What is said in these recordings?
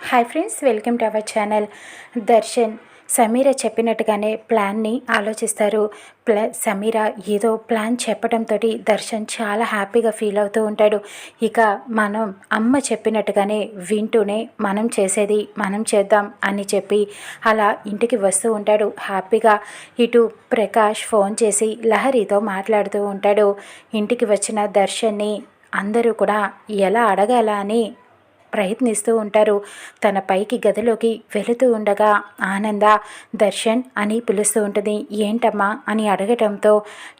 Hi friends, welcome to our channel. Darshan Sameera చెప్పినట్టుగానే ప్లాన్ని ఆలోచిస్తారు. సమీర ఏదో ప్లాన్ చెప్పడంతో దర్శన్ చాలా హ్యాపీగా ఫీల్ అవుతూ ఉంటాడు. ఇక మనం అమ్మ చెప్పినట్టుగానే వింటూనే మనం చేసేది మనం చేద్దాం అని చెప్పి అలా ఇంటికి వస్తూ ఉంటాడు హ్యాపీగా. ఇటు ప్రకాష్ ఫోన్ చేసి లహరితో మాట్లాడుతూ ఉంటాడు. ఇంటికి వచ్చిన దర్శన్ని అందరూ కూడా ఎలా అడగాల అని ప్రయత్నిస్తూ ఉంటారు. తన పైకి గదిలోకి వెళుతూ ఉండగా ఆనంద దర్శన్ అని పిలుస్తూ ఉంటుంది. ఏంటమ్మా అని అడగటంతో,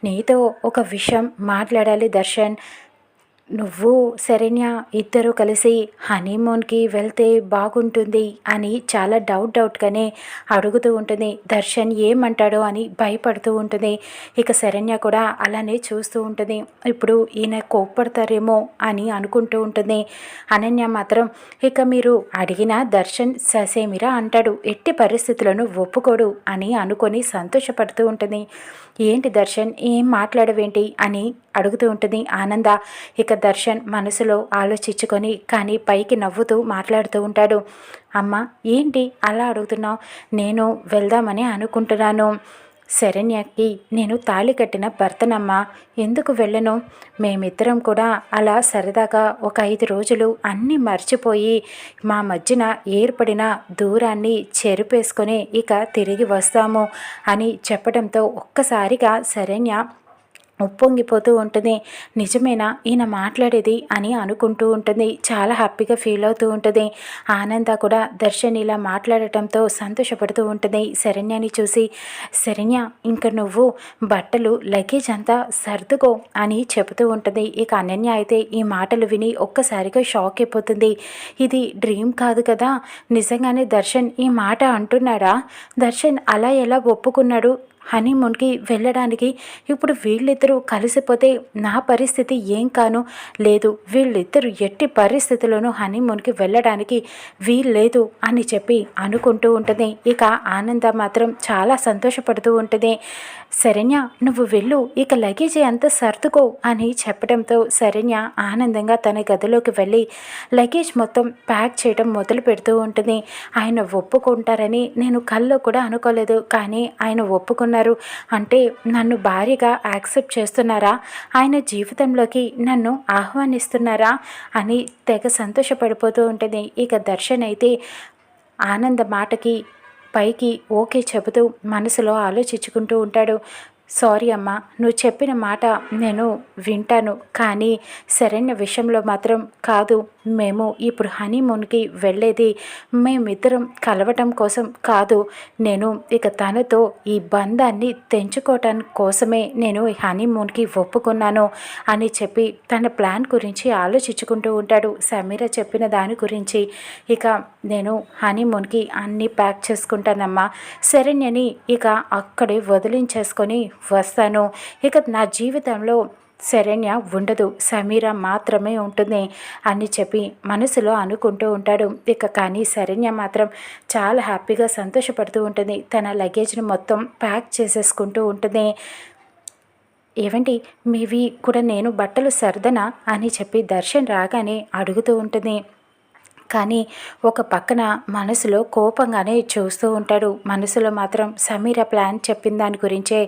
నీతో ఒక విషయం మాట్లాడాలి దర్శన్. నువ్వు శరణ్య ఇద్దరు కలిసి హనీమూన్కి వెళ్తే బాగుంటుంది అని చాలా డౌట్గానే అడుగుతూ ఉంటుంది. దర్శన్ ఏమంటాడో అని భయపడుతూ ఉంటుంది. ఇక శరణ్య కూడా అలానే చూస్తూ ఉంటుంది. ఇప్పుడు ఈయన కోప్పడతారేమో అని అనుకుంటూ ఉంటుంది. అనన్య మాత్రం ఇక మీరు అడిగిన దర్శన్ ససేమిరా అంటాడు, ఎట్టి పరిస్థితులను ఒప్పుకోడు అని అనుకొని సంతోషపడుతూ ఉంటుంది. ఏంటి దర్శన్, ఏం మాట్లాడవేంటి అని అడుగుతూ ఉంటుంది ఆనంద. ఇక దర్శన్ మనసులో ఆలోచించుకొని కానీ పైకి నవ్వుతూ మాట్లాడుతూ ఉంటాడు. అమ్మ ఏంటి అలా అడుగుతున్నావు? నేను వెళ్దామని అనుకుంటున్నాను. శరణ్యకి నేను తాళి కట్టిన భర్తనమ్మా, ఎందుకు వెళ్ళను? మేమిద్దరం కూడా అలా సరదాగా ఒక 5 రోజులు అన్నీ మర్చిపోయి మా మధ్యన ఏర్పడిన దూరాన్ని చెరిపేసుకొని ఇక తిరిగి వస్తాము అని చెప్పడంతో ఒక్కసారిగా శరణ్య ఉప్పొంగిపోతూ ఉంటుంది. నిజమేనా ఈయన మాట్లాడేది అని అనుకుంటూ ఉంటుంది. చాలా హ్యాపీగా ఫీల్ అవుతూ ఉంటుంది. ఆనంద కూడా దర్శన్ ఇలా మాట్లాడటంతో సంతోషపడుతూ ఉంటుంది. శరణ్యని చూసి, శరణ్య ఇంక నువ్వు బట్టలు లగేజ్ అంతా సర్దుకో అని చెబుతూ ఉంటుంది. ఇక అనన్య అయితే ఈ మాటలు విని ఒక్కసారిగా షాక్ అయిపోతుంది. ఇది డ్రీమ్ కాదు కదా, నిజంగానే దర్శన్ ఈ మాట అంటున్నాడా? దర్శన్ అలా ఎలా ఒప్పుకున్నాడు హనీమూన్కి వెళ్ళడానికి? ఇప్పుడు వీళ్ళిద్దరూ కలిసిపోతే నా పరిస్థితి ఏం కాను? లేదు, వీళ్ళిద్దరూ ఎట్టి పరిస్థితుల్లోనూ హనీమూన్కి వెళ్ళడానికి వీల్లేదు అని చెప్పి అనుకుంటూ ఉంటుంది. ఇక ఆనంద మాత్రం చాలా సంతోషపడుతూ ఉంటుంది. శరణ్య నువ్వు వెళ్ళు, ఇక లగేజ్ అంతా సర్దుకో అని చెప్పడంతో శరణ్య ఆనందంగా తన గదిలోకి వెళ్ళి లగేజ్ మొత్తం ప్యాక్ చేయడం మొదలు పెడుతూ ఉంటుంది. ఆయన ఒప్పుకుంటారని నేను కల్లో కూడా అనుకోలేదు, కానీ ఆయన ఒప్పుకున్నారు అంటే నన్ను భారీగా యాక్సెప్ట్ చేస్తున్నారా? ఆయన జీవితంలోకి నన్ను ఆహ్వానిస్తున్నారా అని తెగ సంతోషపడిపోతూ ఉంటుంది. ఇక దర్శన్ అయితే ఆనంద మాటకి పైకి ఓకే చెబుతూ మనసులో ఆలోచించుకుంటూ ఉంటాడు. సారీ అమ్మా, నువ్వు చెప్పిన మాట నేను వింటాను, కానీ శరణ్య విషయంలో మాత్రం కాదు. మేము ఇప్పుడు హనీమూన్కి వెళ్ళేది మేమిద్దరం కలవటం కోసం కాదు. నేను ఇక తనతో ఈ బంధాన్ని తెంచుకోవటానికి కోసమే నేను ఈ హనీమూన్కి ఒప్పుకున్నాను అని చెప్పి తన ప్లాన్ గురించి ఆలోచించుకుంటూ ఉంటాడు. సమీర చెప్పిన దాని గురించి ఇక నేను హనీమూన్కి అన్నీ ప్యాక్ చేసుకుంటానమ్మా, శరణ్యని ఇక అక్కడే వదిలించేసుకొని వస్తాను. ఇక నా జీవితంలో శరణ్య ఉండదు, సమీర మాత్రమే ఉంటుంది అని చెప్పి మనసులో అనుకుంటూ ఉంటాడు. ఇక కానీ శరణ్య మాత్రం చాలా హ్యాపీగా సంతోషపడుతూ ఉంటుంది. తన లగేజ్ని మొత్తం ప్యాక్ చేసేసుకుంటూ ఉంటుంది. ఏవండి మీవి కూడా నేను బట్టలు సర్దనా అని చెప్పి దర్శన్ రాగానే అడుగుతూ ఉంటుంది. కానీ ఒక పక్కన మనసులో కోపంగానే చూస్తూ ఉంటాడు. మనసులో మాత్రం సమీర ప్లాన్ చెప్పిన దాని గురించే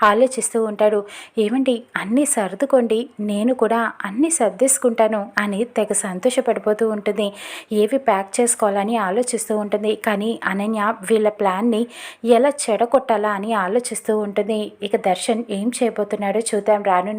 ఆలోచిస్తూ ఉంటాడు. ఏమండి అన్నీ సర్దుకోండి, నేను కూడా అన్నీ సర్దేసుకుంటాను అని తెగ సంతోషపడిపోతూ ఉంటుంది. ఏవి ప్యాక్ చేసుకోవాలని ఆలోచిస్తూ ఉంటుంది. కానీ అనన్య వీళ్ళ ప్లాన్ని ఎలా చెడగొట్టాలా అని ఆలోచిస్తూ ఉంటుంది. ఇక దర్శన్ ఏం చేయబోతున్నాడో చూద్దాం రానున్న